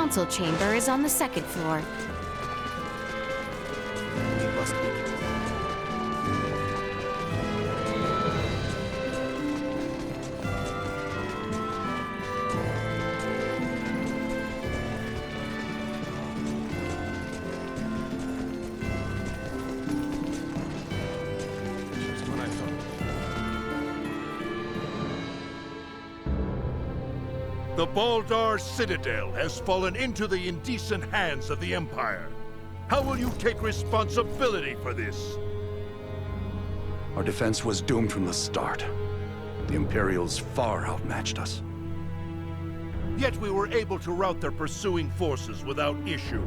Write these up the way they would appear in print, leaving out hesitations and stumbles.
council chamber is on the second floor. We must be. Just what I thought. The Baldar Citadel has fallen into the indecent hands of the Empire. How will you take responsibility for this? Our defense was doomed from the start. The Imperials far outmatched us. Yet we were able to rout their pursuing forces without issue.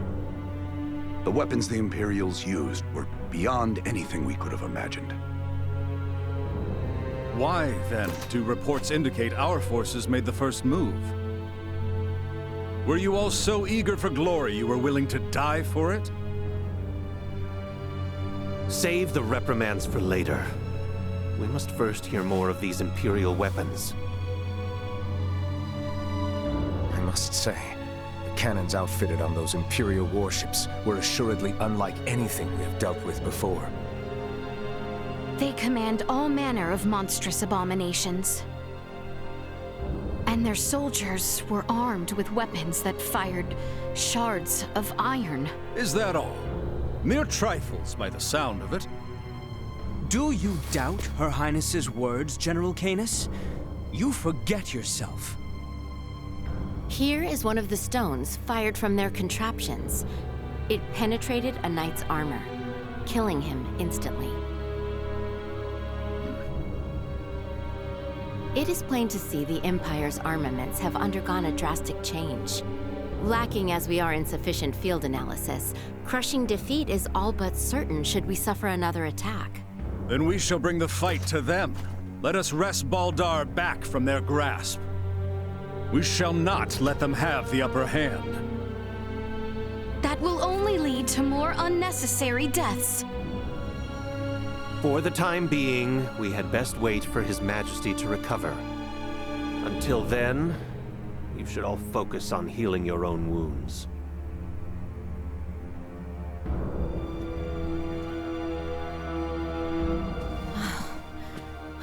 The weapons the Imperials used were beyond anything we could have imagined. Why, then, do reports indicate our forces made the first move? Were you all so eager for glory you were willing to die for it? Save the reprimands for later. We must first hear more of these Imperial weapons. I must say, the cannons outfitted on those Imperial warships were assuredly unlike anything we have dealt with before. They command all manner of monstrous abominations. And their soldiers were armed with weapons that fired shards of iron. Is that all? Mere trifles by the sound of it. Do you doubt Her Highness's words, General Canis? You forget yourself. Here is one of the stones fired from their contraptions. It penetrated a knight's armor, killing him instantly. It is plain to see the Empire's armaments have undergone a drastic change. Lacking as we are in sufficient field analysis, crushing defeat is all but certain should we suffer another attack. Then we shall bring the fight to them. Let us wrest Baldar back from their grasp. We shall not let them have the upper hand. That will only lead to more unnecessary deaths. For the time being, we had best wait for His Majesty to recover. Until then, you should all focus on healing your own wounds.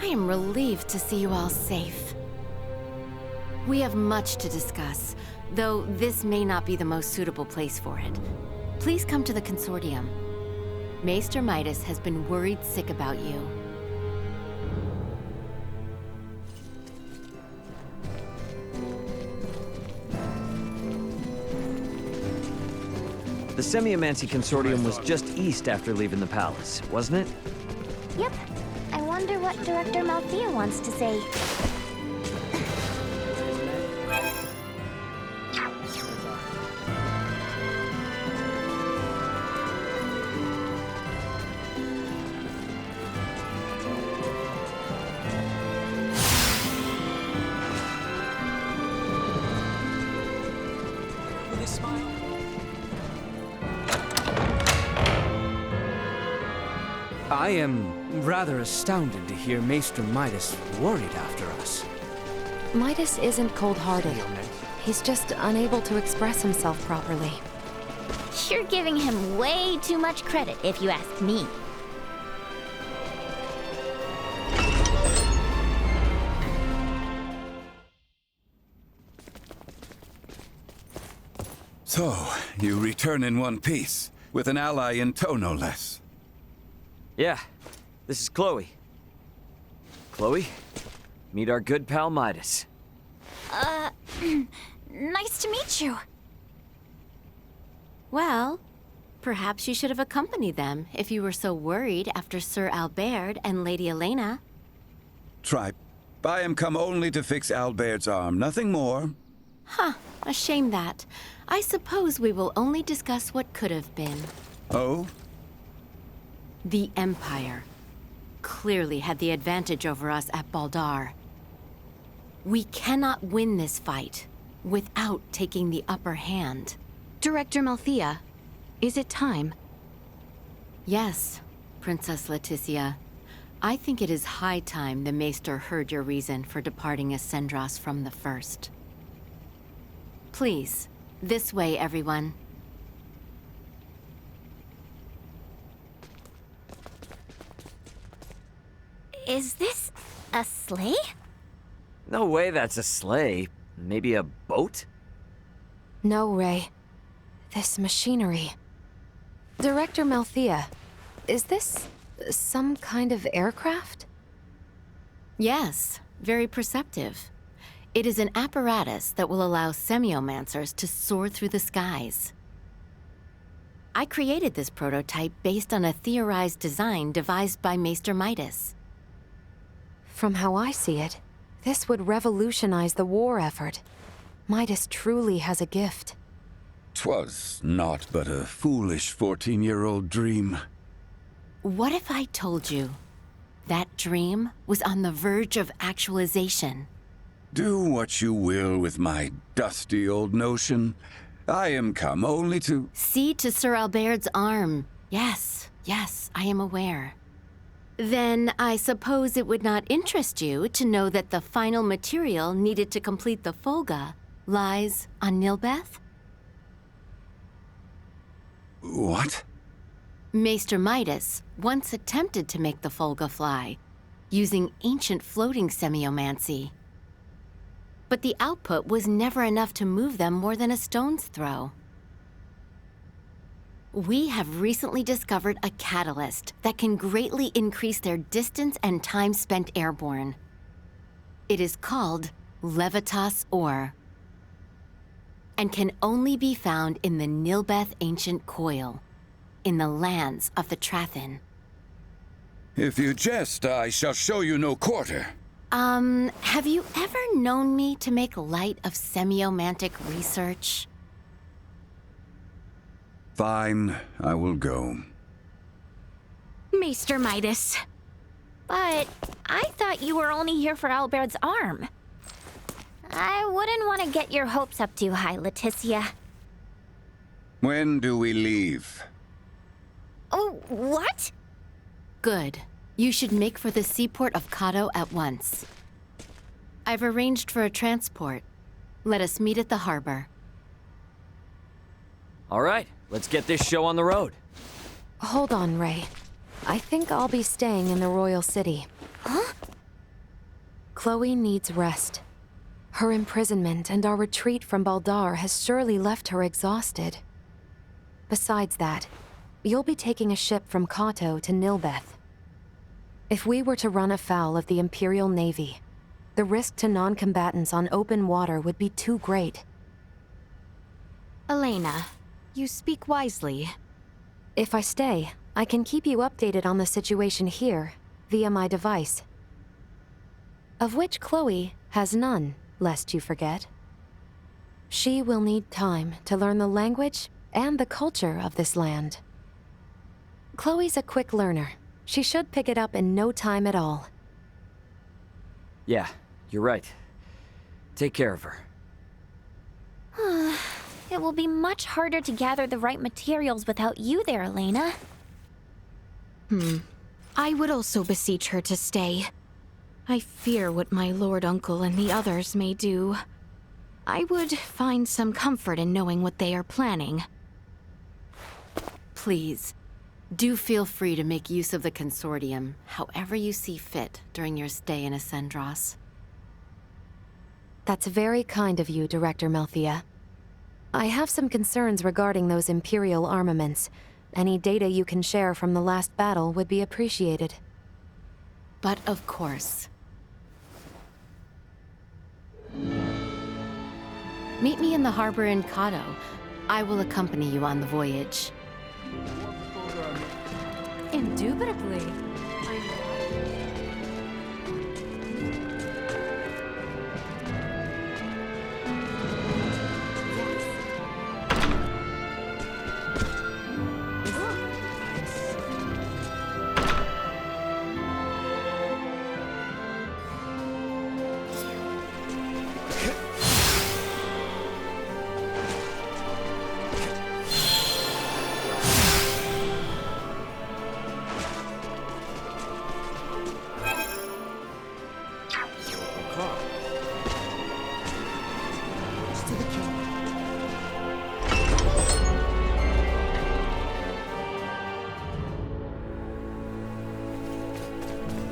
I am relieved to see you all safe. We have much to discuss, though this may not be the most suitable place for it. Please come to the Consortium. Maester Midas has been worried sick about you. The Semiomancy Consortium was just east after leaving the palace, wasn't it? Yep. I wonder what Director Malthea wants to say. I am rather astounded to hear Maester Midas worried after us. Midas isn't cold-hearted. He's just unable to express himself properly. You're giving him way too much credit, if you ask me. So, you return in one piece, with an ally in tow no less. Yeah, this is Chloe. Chloe, meet our good pal Midas. Nice to meet you. Well, perhaps you should have accompanied them if you were so worried after Sir Albert and Lady Elena. Tripe, I am come only to fix Albert's arm, nothing more. Huh, a shame that. I suppose we will only discuss what could have been. Oh? The Empire clearly had the advantage over us at Baldar. We cannot win this fight without taking the upper hand. Director Malthea, is it time? Yes, Princess Leticia. I think it is high time the Maester heard your reason for departing Ascendros from the first. Please, This way, everyone. Is this a sleigh? No way that's a sleigh. Maybe a boat? No, Ray. This machinery. Director Malthea, is this some kind of aircraft? Yes, very perceptive. It is an apparatus that will allow semiomancers to soar through the skies. I created this prototype based on a theorized design devised by Maester Midas. From how I see it, this would revolutionize the war effort. Midas truly has a gift. 'Twas naught but a foolish 14-year-old dream. What if I told you that dream was on the verge of actualization? Do what you will with my dusty old notion. I am come only to... See to Sir Albert's arm. Yes, I am aware. Then I suppose it would not interest you to know that the final material needed to complete the Folga lies on Nilbeth? What? Maester Midas once attempted to make the Folga fly, using ancient floating semiomancy. But the output was never enough to move them more than a stone's throw. We have recently discovered a catalyst that can greatly increase their distance and time spent airborne. It is called Levitas ore, and can only be found in the Nilbeth Ancient Coil, in the lands of the Trathin. If you jest, I shall show you no quarter. Have you ever known me to make light of semiomantic research? Fine, I will go. Maester Midas. But I thought you were only here for Albert's arm. I wouldn't want to get your hopes up too high, Leticia. When do we leave? Oh, what? Good. You should make for the seaport of Kato at once. I've arranged for a transport. Let us meet at the harbor. All right, let's get this show on the road. Hold on, Ray. I think I'll be staying in the Royal City. Huh? Chloe needs rest. Her imprisonment and our retreat from Baldar has surely left her exhausted. Besides that, you'll be taking a ship from Kato to Nilbeth. If we were to run afoul of the Imperial Navy, the risk to non-combatants on open water would be too great. Elena, you speak wisely. If I stay, I can keep you updated on the situation here, via my device. Of which Chloe has none, lest you forget. She will need time to learn the language and the culture of this land. Chloe's a quick learner. She should pick it up in no time at all. Yeah, you're right. Take care of her. It will be much harder to gather the right materials without you there, Elena. I would also beseech her to stay. I fear what my lord uncle and the others may do. I would find some comfort in knowing what they are planning. Please, do feel free to make use of the consortium however you see fit during your stay in Ascendros. That's very kind of you, Director Malthea. I have some concerns regarding those Imperial armaments. Any data you can share from the last battle would be appreciated. But of course. Meet me in the harbor in Kato. I will accompany you on the voyage. Indubitably.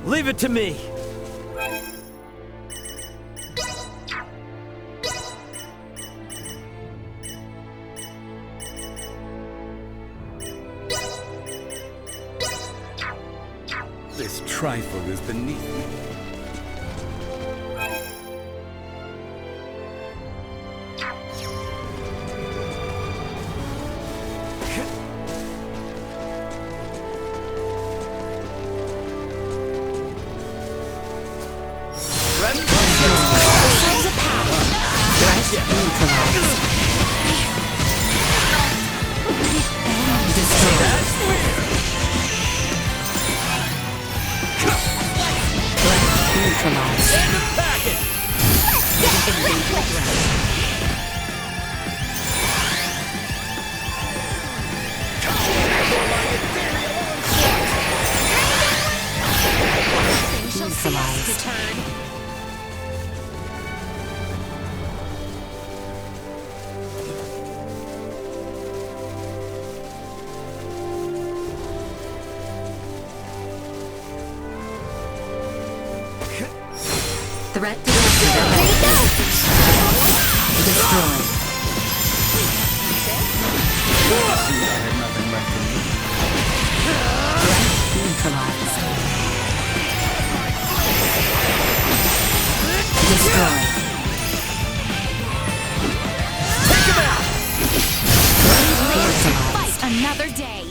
Leave it to me. This trifle is beneath me. Threat detected. Destroyed. Threat neutralized. Destroyed. Take him out! Fight another day.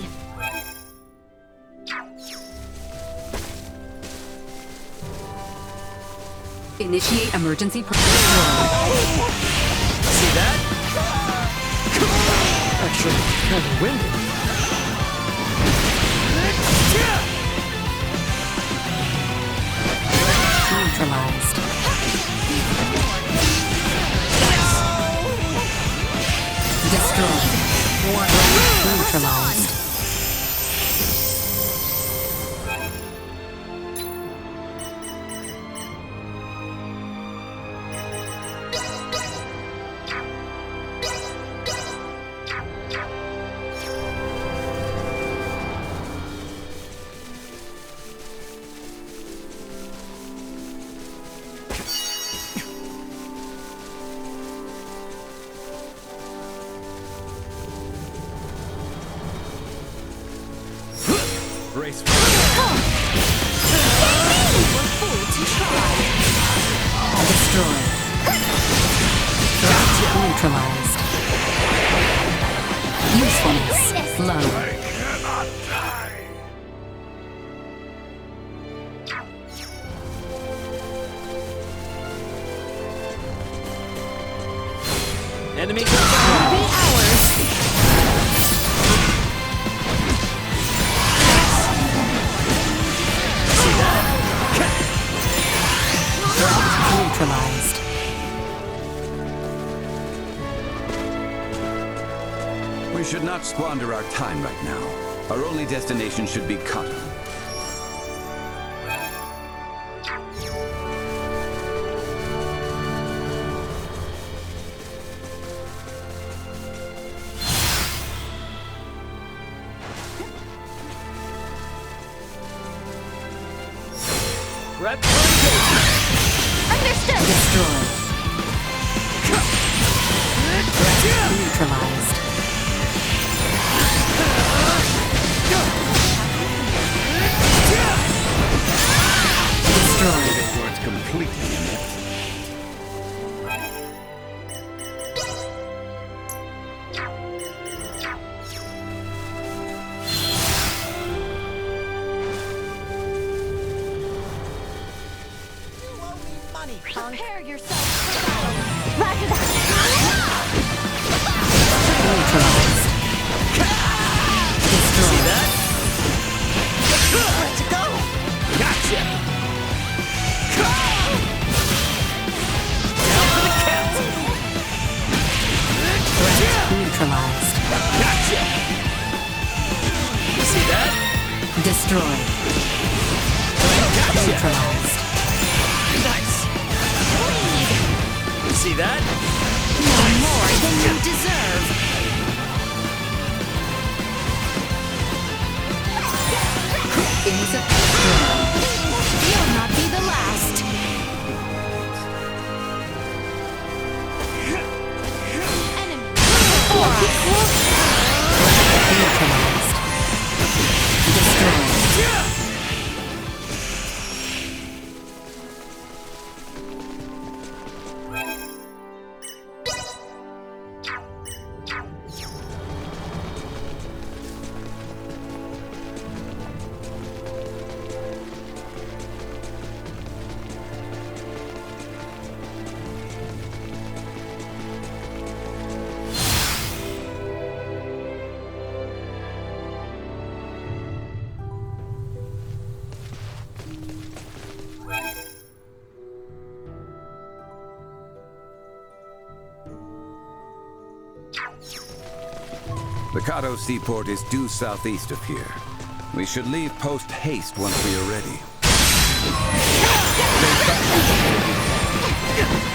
Initiate emergency protocol. See that? Actually, kind of windy. Neutralized. Destroyed. Neutralized. Brace for Destroyed. Neutralized. Usefulness low. I cannot die. Enemy confirmed. Be ours. Neutralized. We should not squander our time right now. Our only destination should be Kata. Prep for engagement. Understood! Destroyed. Neutralized. Destroyed. They weren't completely inept. Prepare yourself for battle. Roger that! Neutralized. Destroyed. See that? Let's go! Gotcha! Down for the count! Neutralized. Gotcha! See that? Destroyed. Gotcha! Neutralized. Nice! See that? No more than you deserve. Insect destroyed. The Kato seaport is due southeast of here. We should leave post-haste once we are ready.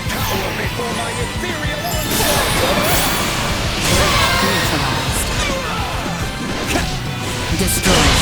Cower before my ethereal Neutralized. Destroyed.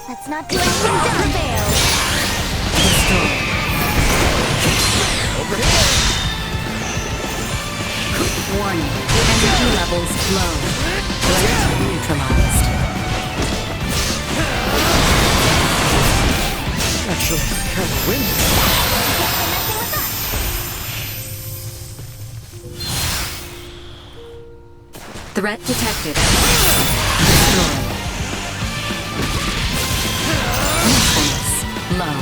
Let's not do anything to fail. Over here. Warning. Energy levels low. Threat neutralized. Actually, kind of windy. Threat detected. Destroyed. Low.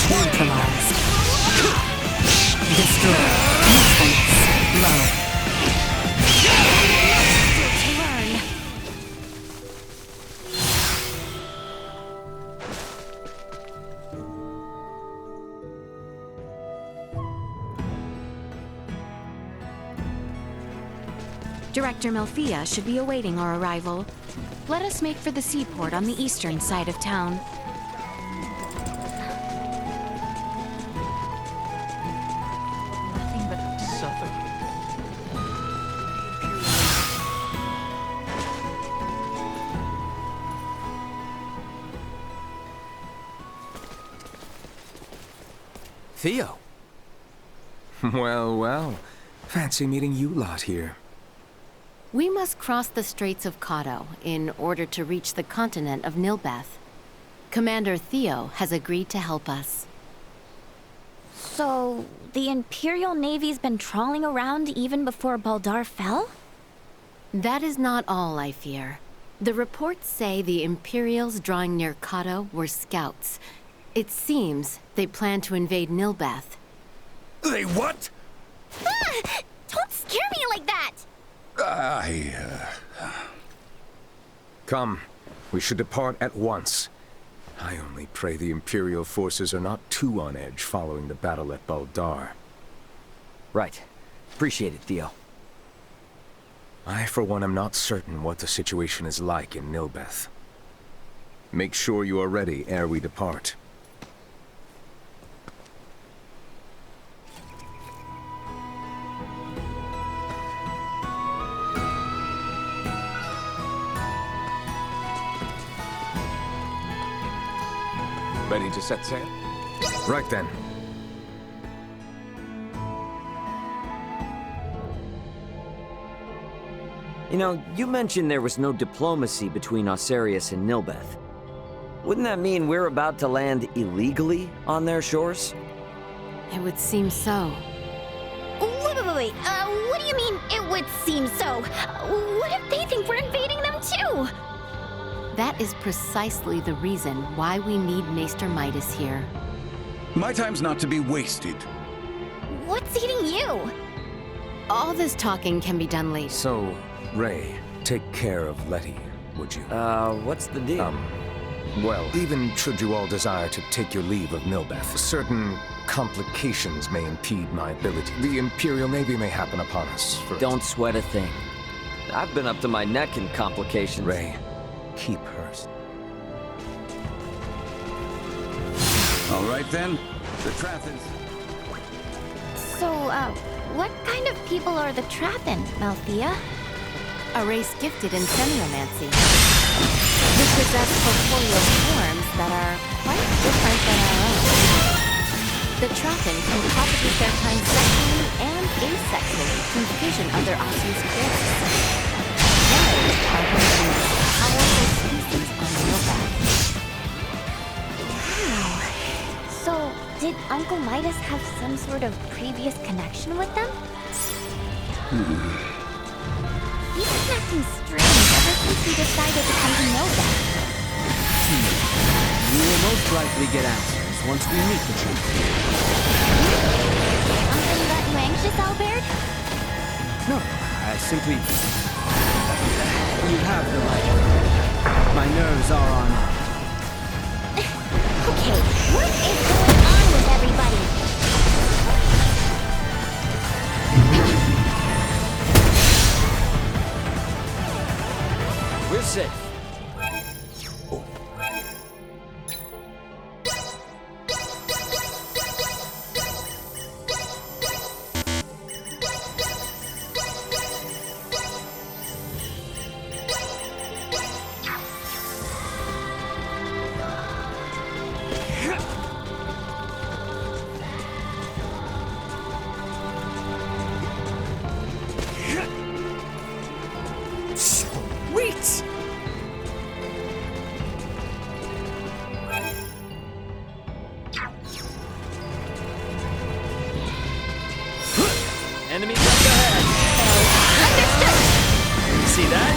Neutralized. Destroyed. Low. Director Melfia should be awaiting our arrival. Let us make for the seaport on the eastern side of town. Nothing but southern. Theo. Well, well. Fancy meeting you lot here. We must cross the Straits of Kato in order to reach the continent of Nilbeth. Commander Theo has agreed to help us. So, the Imperial Navy's been trawling around even before Baldar fell? That is not all, I fear. The reports say the Imperials drawing near Kato were scouts. It seems they plan to invade Nilbeth. They what? Ah! Don't scare me like that! Come, we should depart at once. I only pray the Imperial forces are not too on edge following the battle at Baldar. Right. Appreciate it, Theo. I, for one, am not certain what the situation is like in Nilbeth. Make sure you are ready ere we depart. Ready to set sail? Right then. You know, you mentioned there was no diplomacy between Osarius and Nilbeth. Wouldn't that mean we're about to land illegally on their shores? It would seem so. Wait. What do you mean, it would seem so? What if they think we're invading them too? That is precisely the reason why we need Maester Midas here. My time's not to be wasted. What's eating you? All this talking can be done later. So, Ray, take care of Letty, would you? What's the deal? Well, even should you all desire to take your leave of Nilbeth, certain Complications may impede my ability. The Imperial Navy may happen upon us. Don't sweat a thing. I've been up to my neck in complications. Ray, keep hers. All right then, the Trathans. So, what kind of people are the Trathan, Malthea? A race gifted in semiomancy. Who possess corporeal forms that are quite different than our own. The Trathan can propagate their kind sexually and asexually through fission of their osseous cores. They are one of the most powerful species on Nilbeth. Wow. So, did Uncle Midas have some sort of previous connection with them? He's been acting strange ever since he decided to come to Nilbeth. We will most likely get answers once we meet the truth. Something got you anxious, Albert? No, I simply... You have the right. My nerves are on... Okay, what is going on with everybody? We're safe. Sweet! Enemy just ahead. Understood! See that?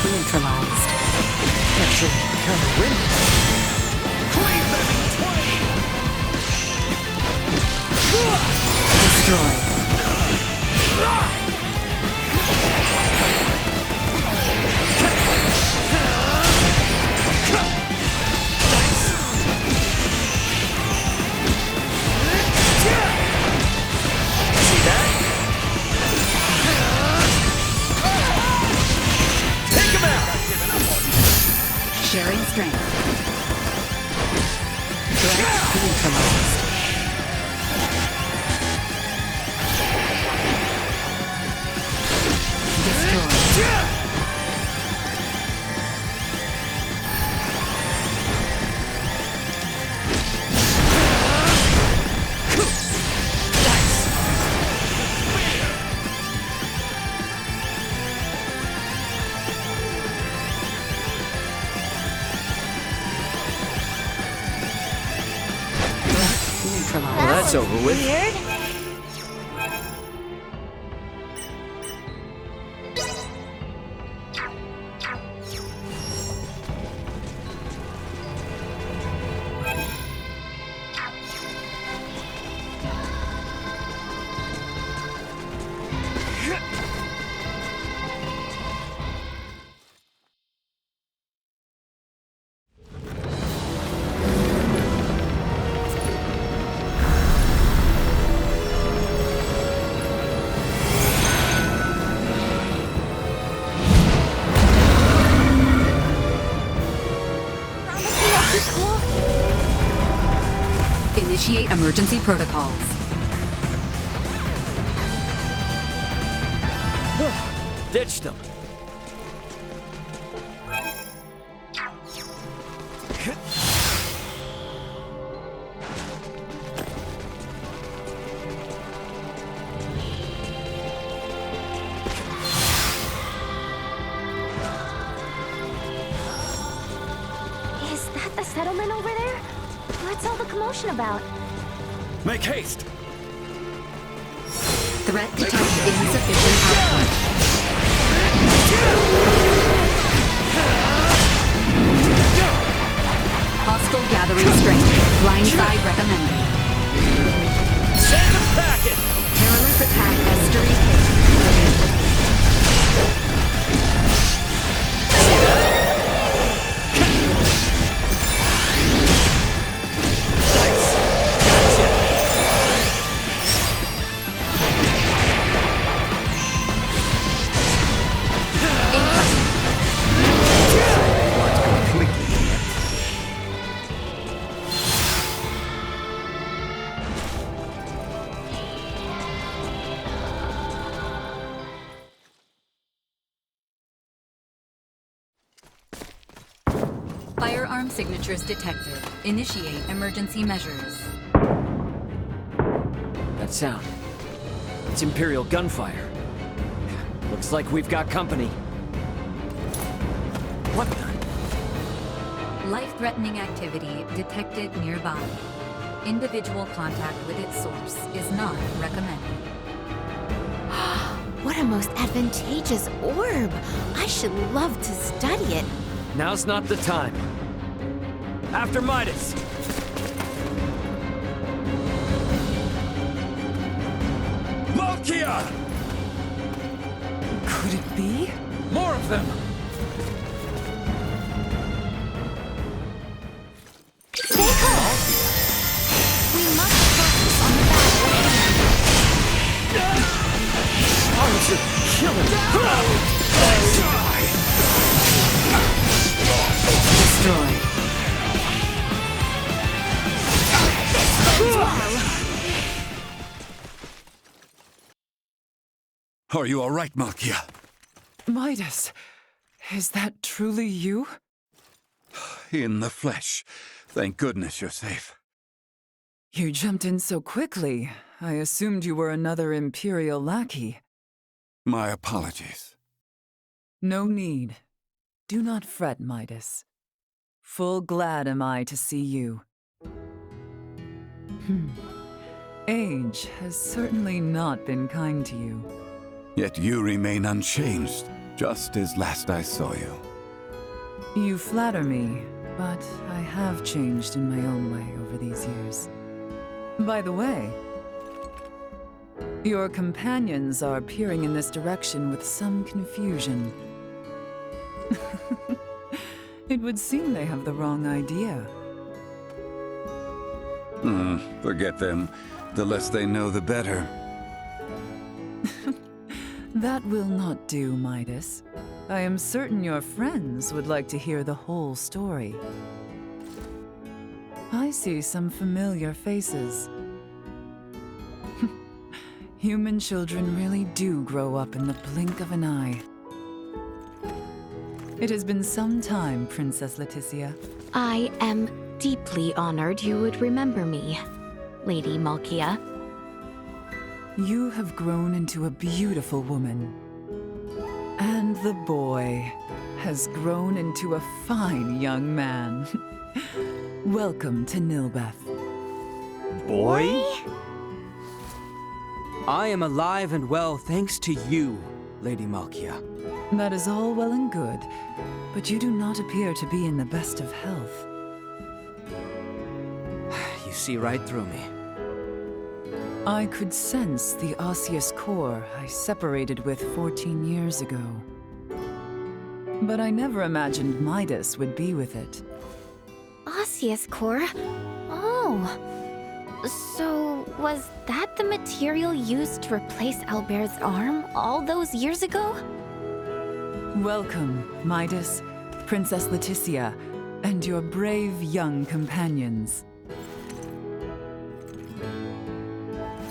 Neutralized. Actually, kind of windy. Destroyed. Sharing strength. Threat neutralized. Destroyed. Well, that's over with. Weird. Initiate emergency protocols. Ditched them. commotion about? Make haste! Threat detected. Insufficient output. Hostile gathering strength. Blindside recommended. Send the packet! Perilous attack estuary hit. Firearm signatures detected. Initiate emergency measures. That sound. It's Imperial gunfire. Looks like we've got company. What the? Life-threatening activity detected nearby. Individual contact with its source is not recommended. What a most advantageous orb! I should love to study it. Now's not the time. After Midas! Malkia! Could it be? More of them! Stay calm! We must focus on the battle. Arms are killing me! Destroy. Are you all right, Malkia? Midas, is that truly you? In the flesh. Thank goodness you're safe. You jumped in so quickly. I assumed you were another Imperial lackey. My apologies. No need. Do not fret, Midas. Full glad am I to see you. Age has certainly not been kind to you. Yet you remain unchanged, just as last I saw you. You flatter me, but I have changed in my own way over these years. By the way, your companions are peering in this direction with some confusion. It would seem they have the wrong idea. Forget them. The less they know, the better. That will not do, Midas. I am certain your friends would like to hear the whole story. I see some familiar faces. Human children really do grow up in the blink of an eye. It has been some time, Princess Leticia. I am deeply honored you would remember me, Lady Malkia. You have grown into a beautiful woman. And the boy has grown into a fine young man. Welcome to Nilbeth. Boy? I am alive and well thanks to you, Lady Malkia. That is all well and good, but you do not appear to be in the best of health. You see right through me. I could sense the osseous core I separated with 14 years ago. But I never imagined Midas would be with it. Osseous core? Oh. So, was that the material used to replace Albert's arm all those years ago? Welcome, Midas, Princess Leticia, and your brave young companions.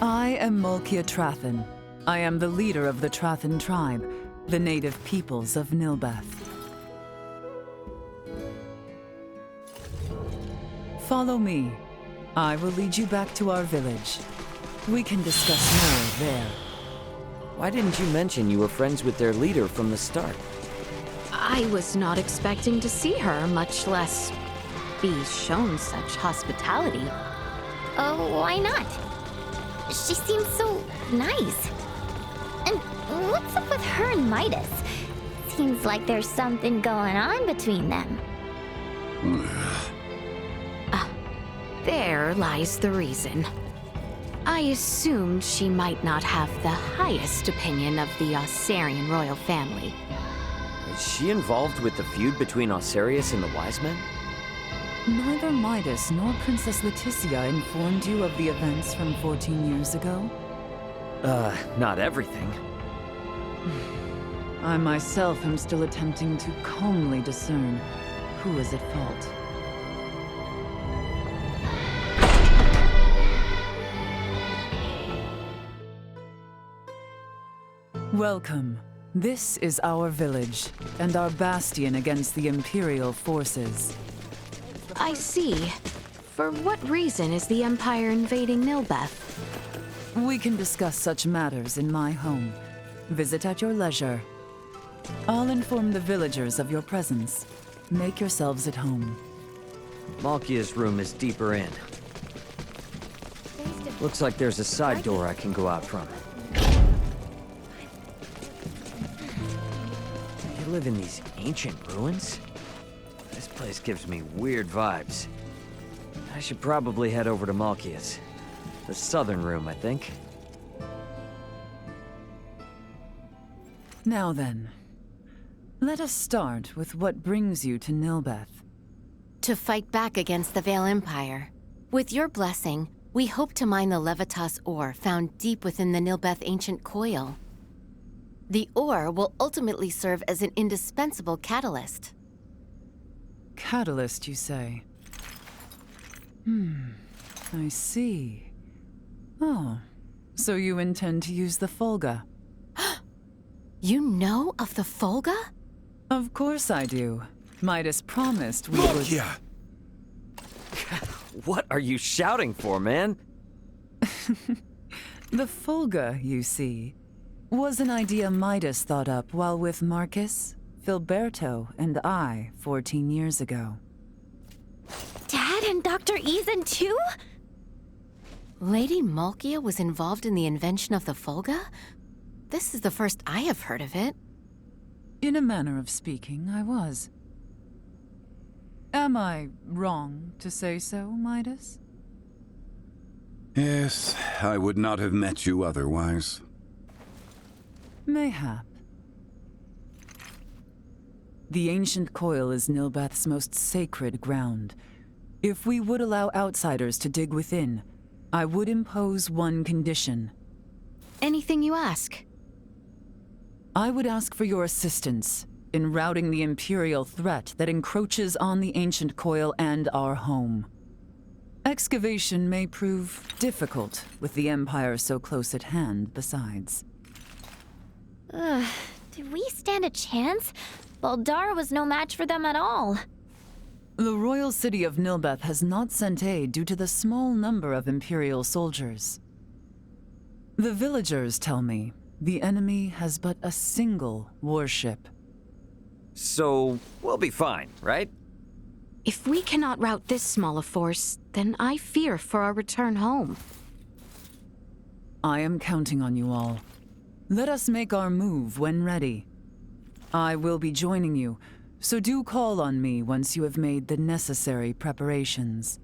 I am Malkia Trathan. I am the leader of the Trathan tribe, the native peoples of Nilbeth. Follow me. I will lead you back to our village. We can discuss more there. Why didn't you mention you were friends with their leader from the start? I was not expecting to see her, much less be shown such hospitality. Why not? She seems so nice. And what's up with her and Midas? Seems like there's something going on between them. There lies the reason. I assumed she might not have the highest opinion of the Osarian royal family. Is she involved with the feud between Osarius and the Wise Men? Neither Midas nor Princess Leticia informed you of the events from 14 years ago? Not everything. I myself am still attempting to calmly discern who is at fault. Welcome. This is our village, and our bastion against the Imperial forces. I see. For what reason is the Empire invading Nilbeth? We can discuss such matters in my home. Visit at your leisure. I'll inform the villagers of your presence. Make yourselves at home. Malkia's room is deeper in. Looks like there's a side door I can go out from. You live in these ancient ruins? This place gives me weird vibes. I should probably head over to Malkia's. The southern room, I think. Now then, let us start with what brings you to Nilbeth. To fight back against the Vale Empire. With your blessing, we hope to mine the Levitas ore found deep within the Nilbeth ancient coil. The ore will ultimately serve as an indispensable catalyst. Catalyst, you say? I see. Oh, so you intend to use the Folga? You know of the Folga? Of course I do. Midas promised we would— What are you shouting for, man? The Folga, you see, was an idea Midas thought up while with Marcus, Filberto, and I 14 years ago. Dad and Dr. Eason too? Lady Malkia was involved in the invention of the Folga? This is the first I have heard of it. In a manner of speaking, I was. Am I wrong to say so, Midas? Yes, I would not have met you otherwise. Mayhap. The ancient coil is Nilbeth's most sacred ground. If we would allow outsiders to dig within, I would impose one condition. Anything you ask. I would ask for your assistance in routing the Imperial threat that encroaches on the ancient coil and our home. Excavation may prove difficult with the Empire so close at hand besides. Do we stand a chance? Baldar was no match for them at all. The royal city of Nilbeth has not sent aid due to the small number of Imperial soldiers. The villagers tell me the enemy has but a single warship. So, we'll be fine, right? If we cannot rout this small a force, then I fear for our return home. I am counting on you all. Let us make our move when ready. I will be joining you, so do call on me once you have made the necessary preparations.